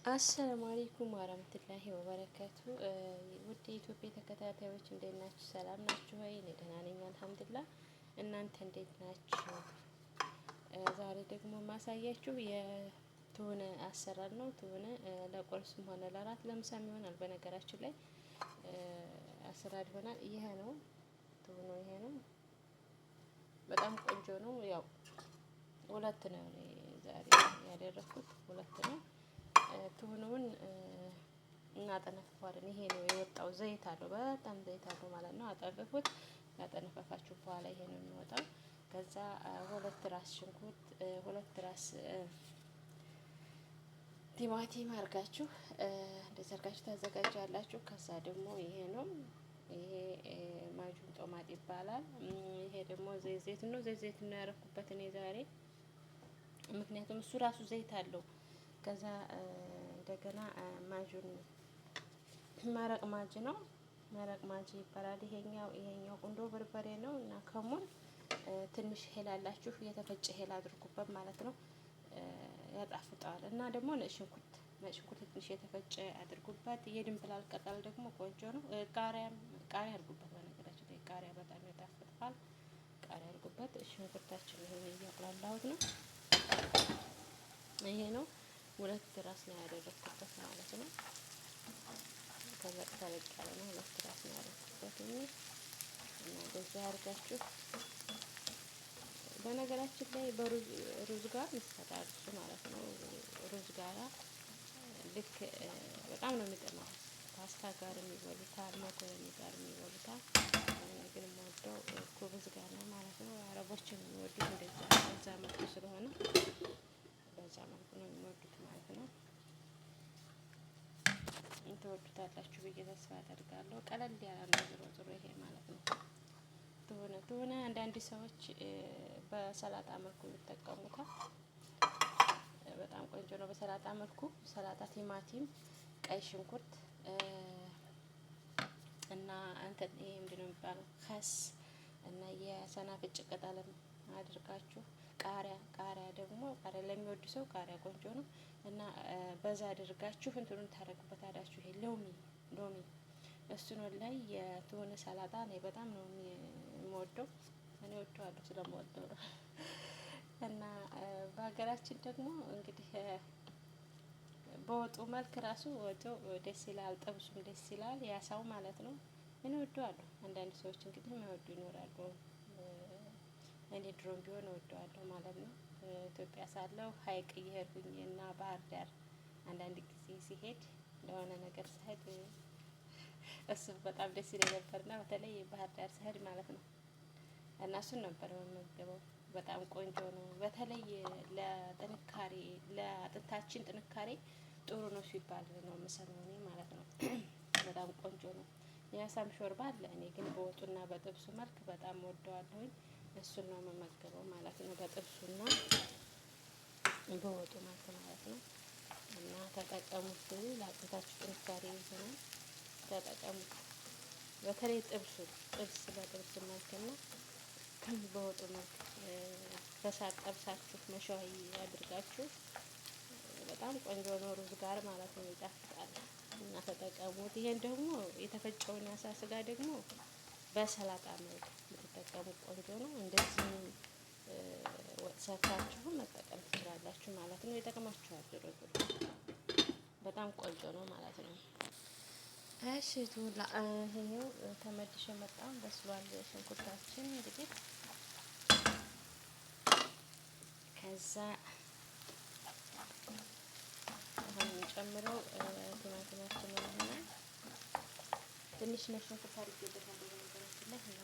አሰላሙ አለይኩም ወራህመቱላሂ ወበረካቱ። ውድ የኢትዮጵያ ተከታታዮች እንዴት ናችሁ? ሰላም ናችሁ ወይ? እኔ ደህና ነኝ አልሐምዱሊላህ። እናንተ እንዴት ናችሁ? ዛሬ ደግሞ ማሳያችሁ የትሁነ አሰራር ነው። ትሁነ ለቁርስም ሆነ ለራት ለምሳም ይሆናል። በነገራችን ላይ አሰራር ይሆናል። ይሄ ነው ትሁነ፣ ይሄ ነው። በጣም ቆንጆ ነው። ያው ሁለት ነው ዛሬ ያደረኩት፣ ሁለት ነው። ትሁኑን እናጠነፍፈዋለን። ይሄ ነው የወጣው፣ ዘይት አለው፣ በጣም ዘይት አለው ማለት ነው። አጠንፍፉት። ያጠነፈፋችሁ በኋላ ይሄ ነው የሚወጣው። ከዛ ሁለት ራስ ሽንኩርት፣ ሁለት ራስ ቲማቲም አርጋችሁ እንደዚህ አርጋችሁ ታዘጋጃላችሁ። ከዛ ደግሞ ይሄ ነው፣ ይሄ ማጁን ጦማጥ ይባላል። ይሄ ደግሞ ዘይት ነው። ዘይት ነው ያረኩበት እኔ ዛሬ፣ ምክንያቱም እሱ ራሱ ዘይት አለው። ከዛ እንደገና ማጁን መረቅ ማጅ ነው፣ መረቅ ማጅ ይባላል። ይሄኛው ቁንዶ በርበሬ ነው እና ከሙን ትንሽ ሄል አላችሁ፣ የተፈጨ ሄል አድርጉበት ማለት ነው፣ ያጣፍጠዋል። እና ደግሞ ነጭ ሽንኩርት ትንሽ የተፈጨ አድርጉበት። የድንብላል ቅጠል ደግሞ ቆንጆ ነው። ቃሪያ አድርጉበት። በነገራችን ላይ ቃሪያ በጣም ያጣፍጣል። ቃሪያ አድርጉበት። ሽንኩርታችን ይሄ እያቁላላሁት ነው። ይሄ ነው ሁለት ራስ ነው ያደረኩበት ማለት ነው። ተለቅ ያለ ነው። ሁለት ራስ ነው ያደረኩበት እና እንደዚህ አድርጋችሁ በነገራችን ላይ በሩዝ ጋር ይሰራል እሱ ማለት ነው። ሩዝ ጋራ ልክ በጣም ነው የሚጥመው። ፓስታ ጋር የሚበሉታል፣ መኮረኒ ጋር የሚበሉታል። ግን የምወደው ኩብዝ ጋር ነው ማለት ነው። አረቦችን የሚወዱት በዛ መልኩ ስለሆነ በዛ መልኩ ነው የሚወዱት ማለት ነው። ትወዱታላችሁ ብዬ ተስፋ አደርጋለሁ። ቀለል ያለ ነው ዞሮ ይሄ ማለት ነው። ትሁነ አንዳንድ ሰዎች በሰላጣ መልኩ ይጠቀሙታል። በጣም ቆንጆ ነው። በሰላጣ መልኩ ሰላጣ፣ ቲማቲም፣ ቀይ ሽንኩርት እና ይሄ ምንድነው የሚባለው ከስ እና የሰናፍጭ ቅጠልም አድርጋችሁ ቃሪያ ደግሞ ቃሪያ ለሚወዱ ሰው ቃሪያ ቆንጆ ነው እና በዛ አድርጋችሁ እንትኑን ታረጉበታላችሁ። ይሄ ሎሚ እሱን ላይ የትሁነ ሰላጣ ነው በጣም ነው የምወደው። እኔ ወደዋለሁ ስለምወደው ነው። እና በሀገራችን ደግሞ እንግዲህ በወጡ መልክ ራሱ ወጡ ደስ ይላል፣ ጥብሱም ደስ ይላል፣ ያሳው ማለት ነው። እኔ ወደዋለሁ። አንዳንድ ሰዎች እንግዲህ የማይወዱ ይኖራሉ። እኔ ድሮም ቢሆን እወደዋለሁ ማለት ነው። ኢትዮጵያ ሳለሁ ሀይቅ እየሄድኩኝ እና ባህር ዳር አንዳንድ ጊዜ ሲሄድ ለሆነ ነገር ስሄድ እሱ በጣም ደስ ይለኝ ነበርና በተለይ ባህር ዳር ስሄድ ማለት ነው እና እሱን ነበር የምመገበው። በጣም ቆንጆ ነው። በተለይ ለጥንካሬ ለአጥንታችን ጥንካሬ ጥሩ ነው ሲባል ነው የምሰማው እኔ ማለት ነው። በጣም ቆንጆ ነው። የአሳም ሾርባ አለ። እኔ ግን በወጡና በጥብሱ መልክ በጣም ወደዋለሁኝ። እሱን ነው የምመገበው ማለት ነው፣ በጥብሱና በወጡ መልክ ማለት ነው። እና ተጠቀሙት፣ ለአጥንታችሁ ጥንካሬ ይሆናል። ተጠቀሙት። በተለይ ጥብስ በጥብስ መልክና በወጡ መልክ በሳት ጠብሳችሁ መሻይ አድርጋችሁ በጣም ቆንጆ ነው። ሩዝ ጋር ማለት ነው፣ ይጣፍጣል እና ተጠቀሙት። ይሄን ደግሞ የተፈጨውን ያሳ ስጋ ደግሞ በሰላጣ መልክ ብትጠቀሙት ቆንጆ ነው። እንደዚህ ወጥ ሰርታችሁ መጠቀም ትችላላችሁ ማለት ነው። ይጠቅማችኋል። ዞሮ በጣም ቆንጆ ነው ማለት ነው። እሺ ይሄው ተመልሼ መጣሁ። በስሏል ሽንኩርታችን እንግዲህ ከዛ አሁን ጨምረው ቲማቲማችን ይሆናል። ትንሽ ነጭ ሽንኩርት አድርጌበታለሁ በነገራችን ላይ እና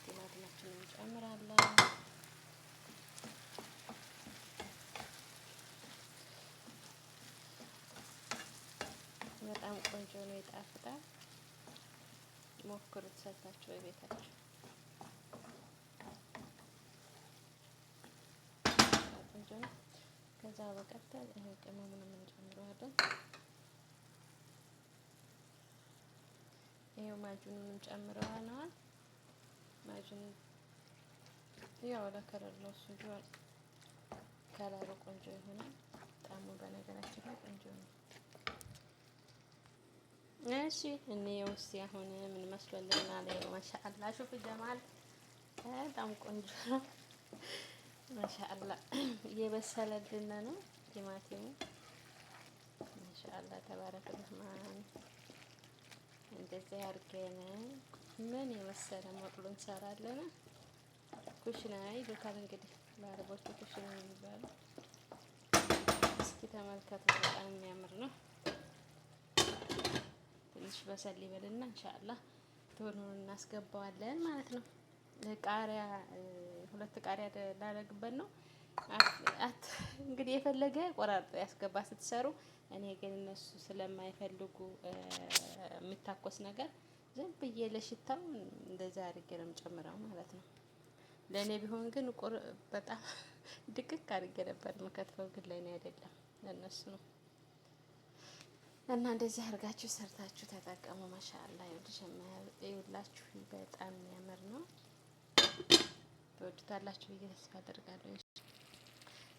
ቲማቲማችንን እንጨምራለን። በጣም ቆንጆ ነው፣ ይጣፍጣል። ሞክሩት ሰርታችሁ በቤታችሁ። ቆንጆ ነው። ከዛ በቀጠል ቅመሙን እንጨምረዋለን። ይሄው ማጁኑንም ጨምረዋል። ማጁን ያው ለከለር ነው እሱ ቢሆን ከለሩ ቆንጆ ይሆናል። ጣዕሙ በነገራችን ላይ ቆንጆ ነው። እሺ እንየው እስኪ አሁን ምን መስሎልናል? ማሻአላ ሹፍ ጀማል በጣም ቆንጆ ነው። ማሻአላ እየበሰለልን ነው ቲማቲሙ። ማሻአላ ተባረከ ረህማን። እንደዚህ አድርገን ምን የመሰለ መቅሎ እንሰራለን። ኩሽና ይሉታል እንግዲህ ለአረቦቹ ኩሽና የሚባለው። እስኪ ተመልከቱ፣ በጣም የሚያምር ነው። ትንሽ በሰል ይበልና ኢንሻአላህ ቶሎ እናስገባዋለን ማለት ነው። ቃሪያ 2 ቃሪያ ላደርግበት ነው። እንግዲህ የፈለገ ቆራርጦ ያስገባ ስትሰሩ። እኔ ግን እነሱ ስለማይፈልጉ የሚታኮስ ነገር ዝም ብዬ ለሽታው እንደዛ አድርጌ ነው የምጨምረው ማለት ነው። ለእኔ ቢሆን ግን በጣም ድቅቅ አድርጌ ነበር የምከትፈው፣ ግን ለእኔ አይደለም ለእነሱ ነው። እና እንደዚህ አድርጋችሁ ሰርታችሁ ተጠቀሙ። ማሻአላ ይኸውላችሁ በጣም የሚያምር ነው። ትወዱታላችሁ ብዬ ተስፋ አደርጋለሁ።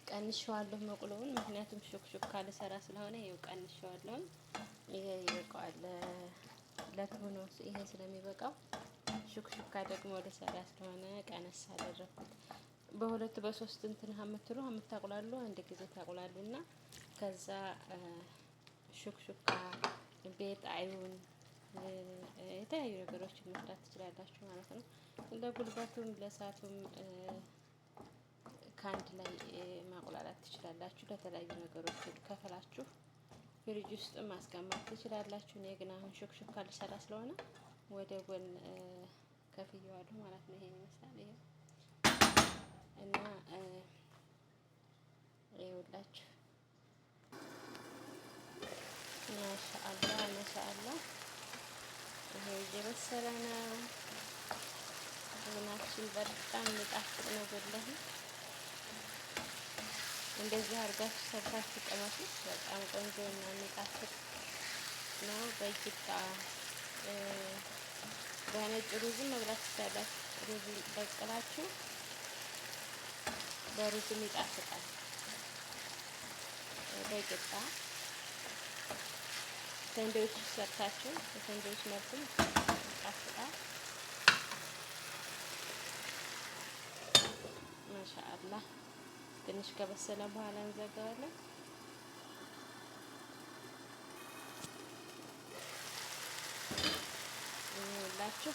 ቀንሼዋለሁ መቁሎውን፣ ምክንያቱም ሹክሹክ ካለ ሰራ ስለሆነ ይኸው ቀንሼዋለሁ። ይሄ ይበቃዋል ለትሆኖ ይሄ ስለሚበቃው፣ ሹክሹካ ደግሞ ወደ ሰራ ስለሆነ ቀነስ አደረኩት። በሁለት በሶስት እንትን የምታቁላሉ አንድ ጊዜ ታቁላሉና ከዛ ሹክሹካ ቤት አይሁን የተለያዩ ነገሮችን መስራት ትችላላችሁ ማለት ነው። ለጉልበቱም ለሳቱም ከአንድ ላይ ማቁላላት ትችላላችሁ። ለተለያዩ ነገሮች ከፍላችሁ ፍሪጅ ውስጥ ማስቀመጥ ትችላላችሁ። እኔ ግን አሁን ሹክሹካ ልሰራ ስለሆነ ወደ ጎን ከፍየዋለሁ ማለት ነው። ይሄን ይመስላል። ይሄ እና ይኸውላችሁ ማሻአላ ማሻአላ ይሄ እየበሰለ ነው። ቡናችን በጣም የሚጣፍጥ ነው። ወላሂ እንደዚህ አድርጋችሁ ሰርታችሁ ቀመሱት። በጣም ቆንጆ እና የሚጣፍጥ ነው። በቂጣ በነጭ ሩዝም መብላት ትችላላችሁ። ሩዝ ቀቅላችሁ በሩዝም ይጣፍጣል። በቂጣ ሳንድዊች ሰርታችሁ በሳንድዊች መልኩም ይጣፍጣል። ማሻአላህ ትንሽ ከበሰለ በኋላ እንዘጋዋለን። ይኸውላችሁ